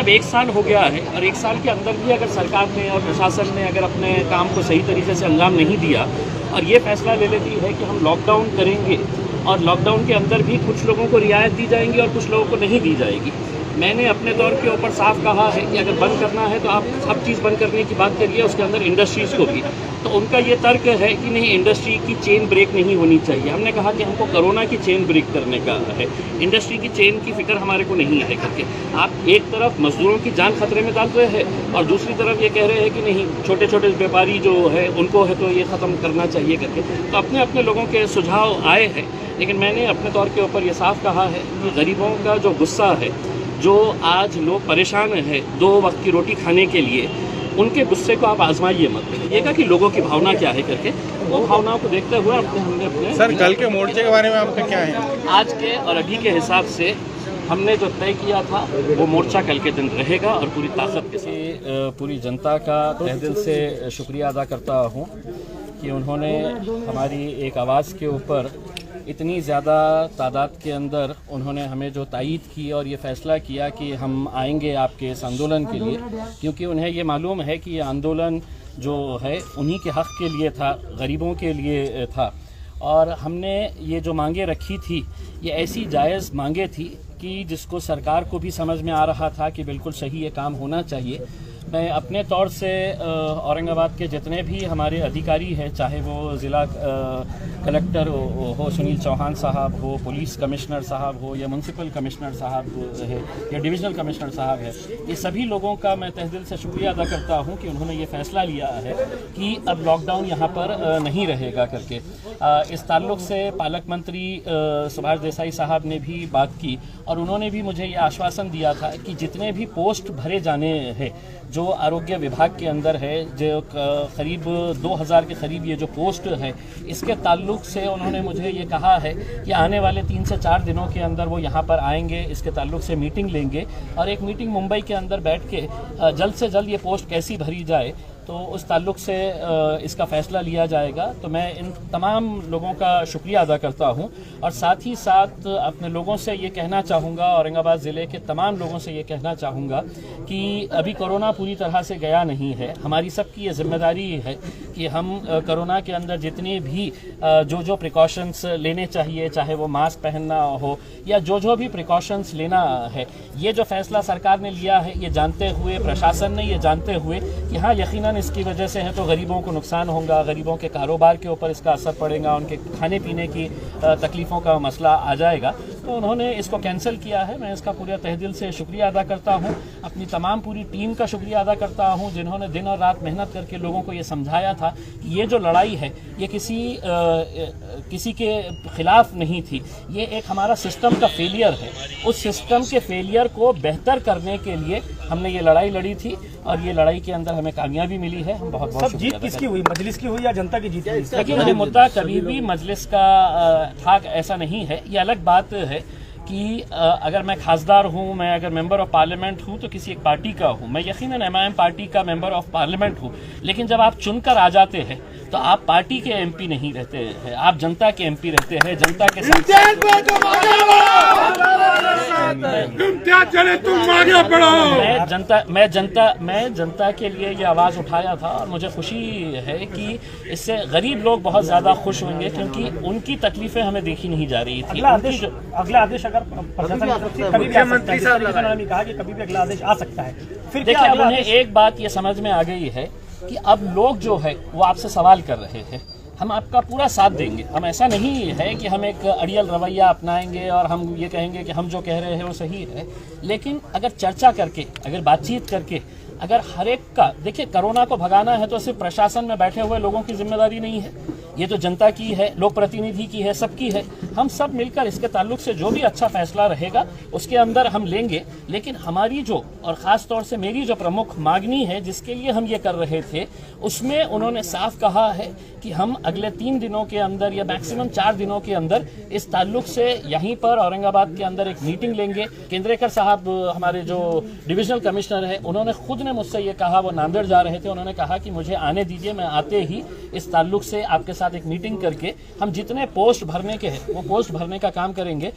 अब 1 साल हो गया है और 1 साल के अंदर भी अगर सरकार ने और प्रशासन ने अगर अपने काम को सही तरीके से अंजाम नहीं दिया और ये फैसला ले लेती है कि हम लॉकडाउन करेंगे और लॉकडाउन के अंदर भी कुछ लोगों को रियायत दी जाएंगी और कुछ लोगों को नहीं दी जाएगी। मैंने अपने तौर के ऊपर साफ कहा है कि अगर बंद करना है तो आप सब चीज़ बंद करने की बात करिए, उसके अंदर इंडस्ट्रीज़ को भी। तो उनका ये तर्क है कि नहीं, इंडस्ट्री की चेन ब्रेक नहीं होनी चाहिए। हमने कहा कि हमको कोरोना की चेन ब्रेक करने का है, इंडस्ट्री की चेन की फिक्र हमारे को नहीं है करके। आप एक तरफ मजदूरों की जान खतरे में डाल रहे हैं और दूसरी तरफ ये कह रहे हैं कि नहीं, छोटे छोटे व्यापारी जो है उनको है तो ये ख़त्म करना चाहिए करके। तो अपने अपने लोगों के सुझाव आए हैं, लेकिन मैंने अपने तौर के ऊपर ये साफ कहा है कि गरीबों का जो गुस्सा है, जो आज लोग परेशान हैं 2 वक्त की रोटी खाने के लिए, उनके गुस्से को आप आजमाइए मत। देखिएगा कि लोगों की भावना क्या है करके, वो भावनाओं को देखते हुए हमने अपने सर कल के मोर्चे के बारे में आपका क्या है? आज के और अभी के हिसाब से हमने जो तय किया था वो मोर्चा कल के दिन रहेगा और पूरी ताकत के साथ। पूरी जनता का तहे दिल से शुक्रिया अदा करता हूँ कि उन्होंने हमारी एक आवाज़ के ऊपर इतनी ज़्यादा तादाद के अंदर उन्होंने हमें जो तायीद की और ये फ़ैसला किया कि हम आएंगे आपके इस आंदोलन के लिए, क्योंकि उन्हें ये मालूम है कि ये आंदोलन जो है उन्हीं के हक़ के लिए था, गरीबों के लिए था। और हमने ये जो मांगे रखी थी ये ऐसी जायज़ मांगे थी कि जिसको सरकार को भी समझ में आ रहा था कि बिल्कुल सही ये काम होना चाहिए। मैं अपने तौर से औरंगाबाद के जितने भी हमारे अधिकारी हैं, चाहे वो ज़िला कलेक्टर हो सुनील चौहान साहब हो, पुलिस कमिश्नर साहब हो या म्यूनसिपल कमिश्नर साहब है या डिविजनल कमिश्नर साहब है, ये सभी लोगों का मैं तहे दिल से शुक्रिया अदा करता हूँ कि उन्होंने ये फ़ैसला लिया है कि अब लॉकडाउन यहाँ पर नहीं रहेगा करके। इस ताल्लुक़ से पालक मंत्री सुभाष देसाई साहब ने भी बात की और उन्होंने भी मुझे ये आश्वासन दिया था कि जितने भी पोस्ट भरे जाने हैं जो आरोग्य विभाग के अंदर है, जो करीब 2000 के करीब ये जो पोस्ट है, इसके ताल्लुक से उन्होंने मुझे ये कहा है कि आने वाले 3 से 4 दिनों के अंदर वो यहाँ पर आएंगे, इसके ताल्लुक से मीटिंग लेंगे और एक मीटिंग मुंबई के अंदर बैठ के जल्द से जल्द ये पोस्ट कैसी भरी जाए तो उस ताल्लुक से इसका फ़ैसला लिया जाएगा। तो मैं इन तमाम लोगों का शुक्रिया अदा करता हूं और साथ ही साथ अपने लोगों से ये कहना चाहूँगा, औरंगाबाद ज़िले के तमाम लोगों से ये कहना चाहूँगा कि अभी कोरोना पूरी तरह से गया नहीं है। हमारी सबकी ये जिम्मेदारी है कि हम कोरोना के अंदर जितने भी जो प्रिकॉशंस लेने चाहिए, चाहे वो मास्क पहनना हो या जो भी प्रिकॉशंस लेना है, ये जो फ़ैसला सरकार ने लिया है ये जानते हुए, प्रशासन ने ये जानते हुए कि हाँ यकीनन इसकी वजह से है तो गरीबों को नुकसान होगा, गरीबों के कारोबार के ऊपर इसका असर पड़ेगा, उनके खाने पीने की तकलीफ़ों का मसला आ जाएगा, तो उन्होंने इसको कैंसिल किया है। मैं इसका पूरे तहे दिल से शुक्रिया अदा करता हूं, अपनी तमाम पूरी टीम का शुक्रिया अदा करता हूं जिन्होंने दिन और रात मेहनत करके लोगों को ये समझाया था कि ये जो लड़ाई है ये किसी के खिलाफ नहीं थी, ये एक हमारा सिस्टम का फेलियर है। उस सिस्टम के फेलियर को बेहतर करने के लिए हमने ये लड़ाई लड़ी थी और ये लड़ाई के अंदर हमें कामयाबी मिली है। हम बहुत बहुत जीत किसकी हुई, मजलिस की हुई या जनता की जीत हुई? देखिए, ये मुद्दा कभी भी मजलिस का था ऐसा नहीं है। ये अलग बात है कि अगर मैं खासदार हूँ, मैं अगर मेंबर ऑफ पार्लियामेंट हूँ तो किसी एक पार्टी का हूँ, मैं यकीनन MIM पार्टी का मेंबर ऑफ पार्लियामेंट हूँ, लेकिन जब आप चुनकर आ जाते हैं तो आप पार्टी के MP नहीं रहते हैं, आप जनता के MP रहते हैं, जनता के साथ। मैं जनता के लिए ये आवाज़ उठाया था और मुझे खुशी है कि इससे गरीब लोग बहुत ज़्यादा खुश होंगे क्योंकि उनकी तकलीफें हमें देखी नहीं जा रही थी। अगला आदेश अगर मुख्यमंत्री साहब ने कहा कि कभी भी अगला आदेश आ सकता है, फिर देखिए अब उन्हें एक बात ये समझ में आ गई है कि अब लोग जो है वो आपसे सवाल कर रहे हैं, हम आपका पूरा साथ देंगे। हम ऐसा नहीं है कि हम एक अड़ियल रवैया अपनाएंगे और हम ये कहेंगे कि हम जो कह रहे हैं वो सही है, लेकिन अगर चर्चा करके, अगर बातचीत करके, अगर हर एक का, देखिए कोरोना को भगाना है तो सिर्फ प्रशासन में बैठे हुए लोगों की जिम्मेदारी नहीं है, ये तो जनता की है, लोक प्रतिनिधि की है, सबकी है। हम सब मिलकर इसके ताल्लुक से जो भी अच्छा फैसला रहेगा उसके अंदर हम लेंगे, लेकिन हमारी जो, और ख़ास तौर से मेरी जो प्रमुख मांगनी है जिसके लिए हम ये कर रहे थे, उसमें उन्होंने साफ कहा है कि हम अगले 3 दिनों के अंदर या मैक्सिमम 4 दिनों के अंदर इस ताल्लुक से यहीं पर औरंगाबाद के अंदर एक मीटिंग लेंगे। केंद्रेकर साहब हमारे जो डिविजनल कमिश्नर हैं, उन्होंने खुद ने मुझसे ये कहा, वो नांदेड़ जा रहे थे, उन्होंने कहा कि मुझे आने दीजिए, मैं आते ही इस ताल्लुक से आपके साथ एक मीटिंग करके हम जितने पोस्ट भरने के हैं वो पोस्ट भरने का काम करेंगे।